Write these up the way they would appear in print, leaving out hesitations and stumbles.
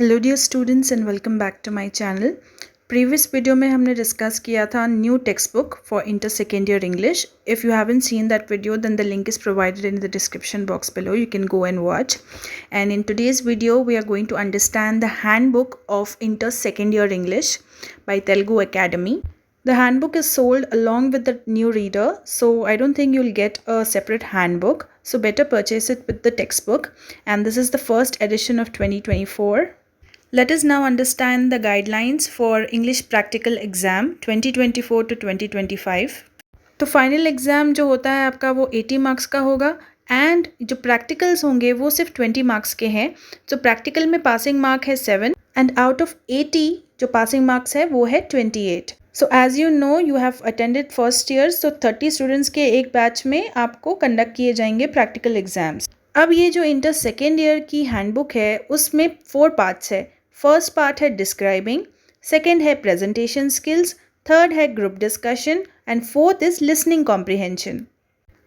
Hello dear students and welcome back to my channel. Previous video में हमने discuss किया था new text book for inter second year English. If you haven't seen that video then the link is provided in the description box below. You can go and watch. And in today's video we are going to understand the handbook of inter second year English by Telugu Academy. The handbook is sold along with the new reader, so I don't think you'll get a separate handbook. So better purchase it with the textbook. And this is the first edition of 2024. Let us now understand the guidelines for English Practical Exam 2024 to 2025. तो final exam जो होता है आपका वो 80 marks का होगा and जो practicals होंगे वो सिर्फ 20 मार्क्स के हैं। तो प्रैक्टिकल में पासिंग मार्क है 7 एंड आउट ऑफ 80 जो पासिंग मार्क्स है वो है 28। So as you know you have attended first year, so 30 students के एक बैच में आपको कंडक्ट किए जाएंगे प्रैक्टिकल एग्जाम्स। अब ये जो इंटर सेकेंड ईयर की हैंडबुक है उसमें 4 पार्ट्स है। फर्स्ट पार्ट है डिस्क्राइबिंग, सेकेंड है प्रेजेंटेशन स्किल्स, थर्ड है group discussion and fourth is listening comprehension.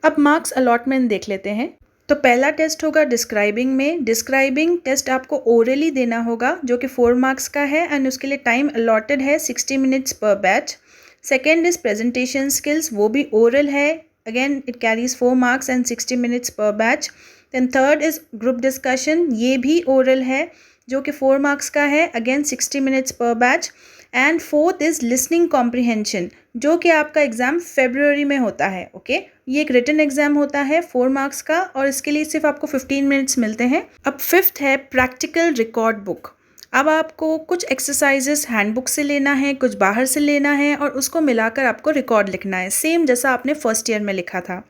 अब मार्क्स अलॉटमेंट देख लेते हैं। तो पहला टेस्ट होगा डिस्क्राइबिंग में। डिस्क्राइबिंग टेस्ट आपको ओरली देना होगा जो कि 4 मार्क्स का है एंड उसके लिए टाइम अलॉटेड है 60 मिनट्स पर batch. Second is presentation skills, वो भी ओरल है, again it carries 4 marks and 60 minutes पर batch. Then third is group discussion, ये भी ओरल है जो कि 4 मार्क्स का है, अगेन 60 मिनट्स पर batch. And fourth is listening comprehension जो कि आपका एग्ज़ाम फेब्रुअरी में होता है। ओके ये एक रिटन एग्जाम होता है 4 मार्क्स का और इसके लिए सिर्फ आपको 15 मिनट्स मिलते हैं। अब फिफ्थ है प्रैक्टिकल रिकॉर्ड बुक। अब आपको कुछ एक्सरसाइजेस हैंडबुक से लेना है, कुछ बाहर से लेना है और उसको मिलाकर आपको रिकॉर्ड लिखना है, सेम जैसा आपने फर्स्ट ईयर में लिखा था।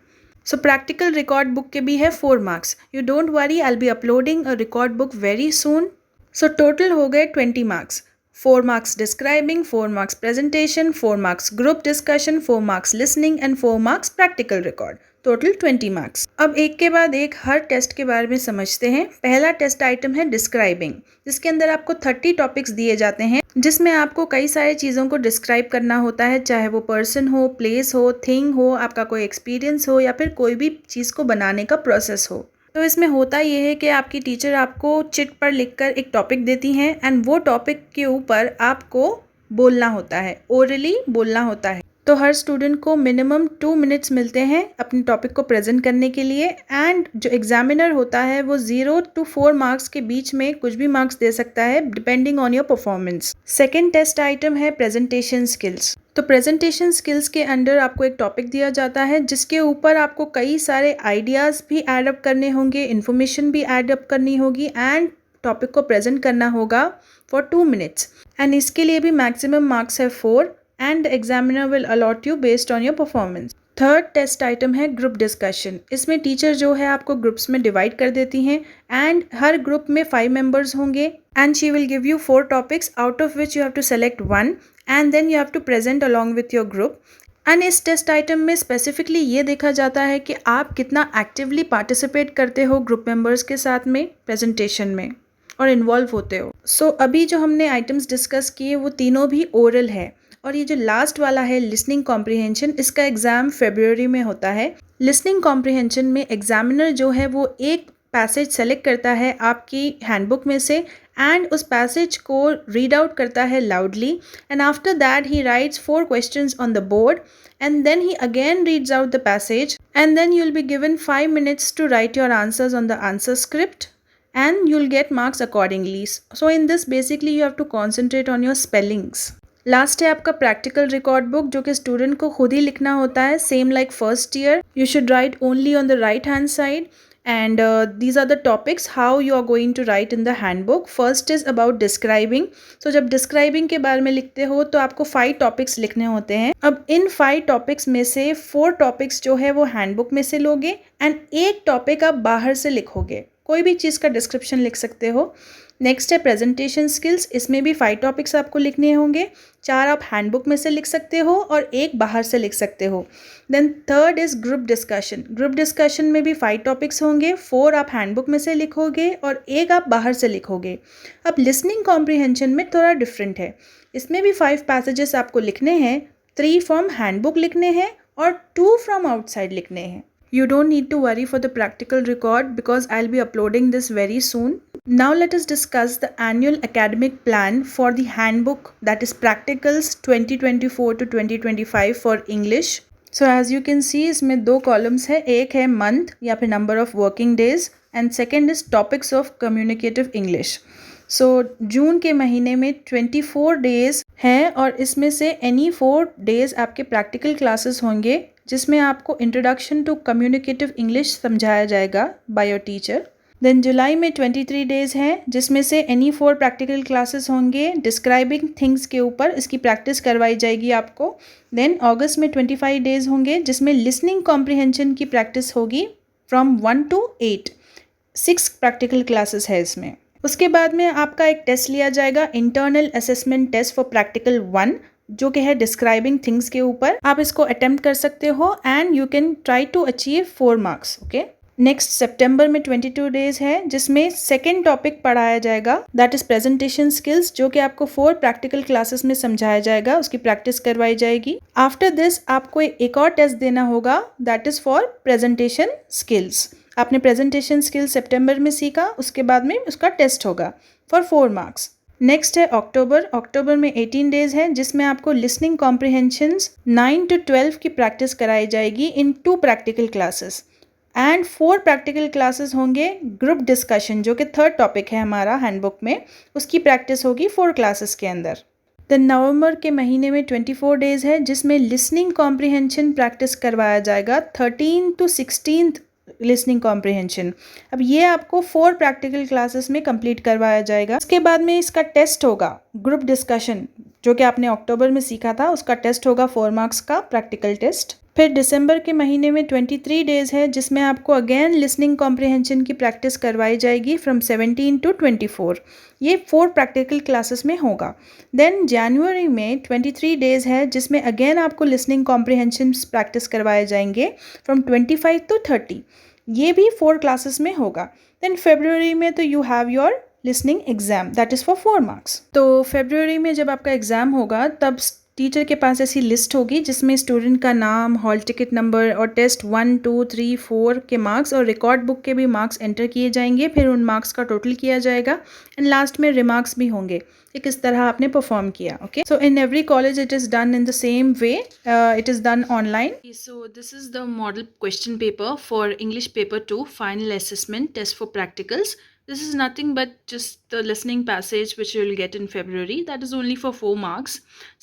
सो प्रैक्टिकल रिकॉर्ड बुक के भी है 4 marks. You don't worry, I will be uploading a record book very soon. So total हो गए 20 marks. 4 marks describing, 4 marks presentation, 4 marks group discussion, 4 marks listening and 4 marks practical record, total 20 marks. अब एक के बाद एक हर test के बारे में समझते हैं। पहला टेस्ट आइटम है डिस्क्राइबिंग, जिसके अंदर आपको 30 टॉपिक्स दिए जाते हैं जिसमें आपको कई सारी चीज़ों को डिस्क्राइब करना होता है, चाहे वो पर्सन हो, प्लेस हो, थिंग हो, आपका कोई एक्सपीरियंस हो या फिर कोई भी चीज़ को बनाने का प्रोसेस हो। तो इसमें होता ये है कि आपकी टीचर आपको चिट पर लिखकर एक टॉपिक देती हैं एंड वो टॉपिक के ऊपर आपको बोलना होता है, ओरली बोलना होता है। तो हर स्टूडेंट को मिनिमम 2 मिनट्स मिलते हैं अपने टॉपिक को प्रेजेंट करने के लिए एंड जो एग्जामिनर होता है वो 0 to 4 मार्क्स के बीच में कुछ भी मार्क्स दे सकता है depending on your performance. Second test item है प्रेजेंटेशन स्किल्स। तो प्रेजेंटेशन स्किल्स के अंडर आपको एक टॉपिक दिया जाता है जिसके ऊपर आपको कई सारे आइडियाज़ भी ऐड अप करने होंगे, इन्फॉर्मेशन भी ऐड अप करनी होगी एंड टॉपिक को प्रेजेंट करना होगा फॉर 2 मिनट्स एंड इसके लिए भी मैक्सिमम मार्क्स है 4 and the examiner will allot you based on your performance. Third test item है ग्रुप डिस्कशन। इसमें टीचर जो है आपको ग्रुप्स में डिवाइड कर देती हैं एंड हर ग्रुप में 5 मेंबर्स होंगे and she will give you 4 topics out of which you have to select 1 and then you have to present along with your group. And इस टेस्ट आइटम में specifically ये देखा जाता है कि आप कितना एक्टिवली पार्टिसिपेट करते हो ग्रुप मेंबर्स के साथ में प्रेजेंटेशन में और इन्वॉल्व होते हो। सो अभी जो हमने आइटम्स डिस्कस किए वो तीनों भी ओरल है और ये जो लास्ट वाला है लिसनिंग कॉम्प्रिहेंशन, इसका एग्ज़ाम फेब्रुअरी में होता है। लिसनिंग कॉम्प्रिहेंशन में एग्जामिनर जो है वो एक पैसेज सेलेक्ट करता है आपकी हैंडबुक में से एंड उस पैसेज को रीड आउट करता है loudly and after that he writes 4 questions on the board and then he again reads out the passage and then you will be given 5 minutes to write your answers on the answer script and you'll get marks accordingly. So in this basically you have to concentrate on your spellings. Last है आपका practical record book जो कि student को खुद ही लिखना होता है, same like first year. You should write only on the right hand side and these are the topics how you are going to write in the handbook. First is about describing. So जब describing के बारे में लिखते हो तो आपको 5 topics लिखने होते हैं। अब इन 5 टॉपिक्स में से 4 टॉपिक्स जो है वो हैंडबुक में से लोगे एंड एक टॉपिक आप बाहर से लिखोगे, कोई भी चीज़ का डिस्क्रिप्शन लिख सकते हो। नेक्स्ट है प्रेजेंटेशन स्किल्स, इसमें भी 5 टॉपिक्स आपको लिखने होंगे, 4 आप हैंडबुक में से लिख सकते हो और एक बाहर से लिख सकते हो। Then third is group discussion. Group discussion में भी 5 टॉपिक्स होंगे, 4 आप हैंडबुक में से लिखोगे और एक आप बाहर से लिखोगे। अब लिसनिंग कॉम्प्रिहेंशन में थोड़ा डिफरेंट है, इसमें भी 5 पैसेजेस आपको लिखने हैं, 3 फ्रॉम हैंडबुक लिखने हैं और 2 फ्रॉम आउटसाइड लिखने हैं। You don't need to worry for the practical record because I'll be uploading this very soon. Now let us discuss the annual academic plan for the handbook, that is practicals 2024 to 2025 for English. So as you can see, इसमें दो columns है, एक है month या फिर number of working days and second is topics of communicative English. So जून के महीने में 24 डेज हैं और इसमें से एनी 4 डेज आपके प्रैक्टिकल क्लासेस होंगे जिसमें आपको इंट्रोडक्शन टू कम्युनिकेटिव इंग्लिश समझाया जाएगा बाय योर टीचर. देन जुलाई में 23 डेज़ हैं जिसमें से एनी 4 प्रैक्टिकल क्लासेस होंगे डिस्क्राइबिंग थिंग्स के ऊपर, इसकी प्रैक्टिस करवाई जाएगी आपको. देन अगस्त में 25 डेज़ होंगे जिसमें लिसनिंग कॉम्प्रिहेंशन की प्रैक्टिस होगी फ्रॉम 1 to 8. 6 प्रैक्टिकल क्लासेस है इसमें. उसके बाद में आपका एक टेस्ट लिया जाएगा, internal assessment test for practical 1, जो कि है डिस्क्राइबिंग थिंग्स के ऊपर. आप इसको अटेम्प्ट कर सकते हो and you can try to achieve 4 marks. Okay. Next सितंबर में 22 डेज है जिसमें सेकेंड टॉपिक पढ़ाया जाएगा, दैट इज प्रेजेंटेशन स्किल्स, जो कि आपको 4 प्रैक्टिकल क्लासेस में समझाया जाएगा, उसकी प्रैक्टिस करवाई जाएगी. आफ्टर दिस आपको एक और टेस्ट देना होगा, that is for presentation skills. आपने प्रेजेंटेशन स्किल्स सितंबर में सीखा, उसके बाद में उसका टेस्ट होगा फॉर 4 मार्क्स. नेक्स्ट है अक्टूबर में 18 डेज है जिसमें आपको लिसनिंग कॉम्प्रिहेंशंस 9 to 12 की प्रैक्टिस कराई जाएगी इन 2 practical classes and 4 practical classes होंगे ग्रुप डिस्कशन, जो कि 3rd टॉपिक है हमारा हैंडबुक में, उसकी प्रैक्टिस होगी 4 क्लासेस के अंदर. देन नवंबर के महीने में 24 डेज है जिसमें लिसनिंग कॉम्प्रिहेंशन प्रैक्टिस करवाया जाएगा, 13 to 16th लिसनिंग कॉम्प्रिहेंशन. अब ये आपको 4 प्रैक्टिकल क्लासेस में कंप्लीट करवाया जाएगा. उसके बाद में इसका टेस्ट होगा ग्रुप डिस्कशन, जो कि आपने अक्टूबर में सीखा था, उसका टेस्ट होगा 4 मार्क्स का प्रैक्टिकल टेस्ट. फिर दिसंबर के महीने में 23 डेज है जिसमें आपको अगेन लिसनिंग कॉम्प्रिहेंशन की प्रैक्टिस करवाई जाएगी फ्रॉम 17 to 24. ये 4 प्रैक्टिकल क्लासेस में होगा. देन जनवरी में 23 डेज है जिसमें अगेन आपको लिसनिंग कॉम्प्रिहेंशन प्रैक्टिस करवाए जाएंगे फ्रॉम 25 to 30. ये भी 4 क्लासेस में होगा. देन फरवरी में तो you have your listening exam, that is for 4 marks. तो फरवरी में जब आपका एग्ज़ाम होगा तब टीचर के पास ऐसी लिस्ट होगी जिसमें स्टूडेंट का नाम, हॉल टिकट नंबर और टेस्ट 1, 2, 3, 4 के मार्क्स और रिकॉर्ड बुक के भी मार्क्स एंटर किए जाएंगे. फिर उन मार्क्स का टोटल किया जाएगा एंड लास्ट में रिमार्क्स भी होंगे कि किस तरह आपने परफॉर्म किया. Okay. So in every college it is done in the same way, it is done online. So this is the model question paper for English paper 2 final assessment test for practicals. This is nothing but just the listening passage which you will get in February. That is only for 4 marks.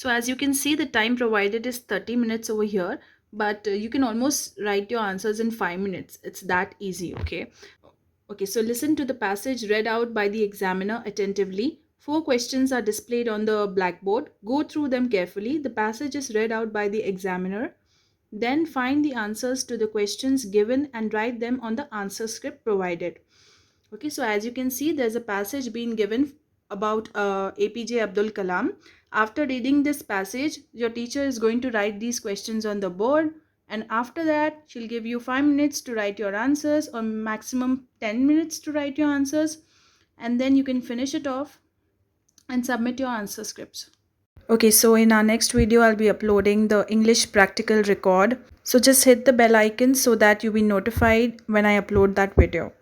So as you can see, the time provided is 30 minutes over here, but you can almost write your answers in 5 minutes. It's that easy, okay? Okay, so listen to the passage read out by the examiner attentively. 4 questions are displayed on the blackboard. Go through them carefully. The passage is read out by the examiner. Then find the answers to the questions given and write them on the answer script provided. Okay, so as you can see, there's a passage being given about APJ Abdul Kalam. After reading this passage, your teacher is going to write these questions on the board, and after that, she'll give you 5 minutes to write your answers, or maximum 10 minutes to write your answers, and then you can finish it off and submit your answer scripts. Okay, so in our next video, I'll be uploading the English practical record. So just hit the bell icon so that you'll be notified when I upload that video.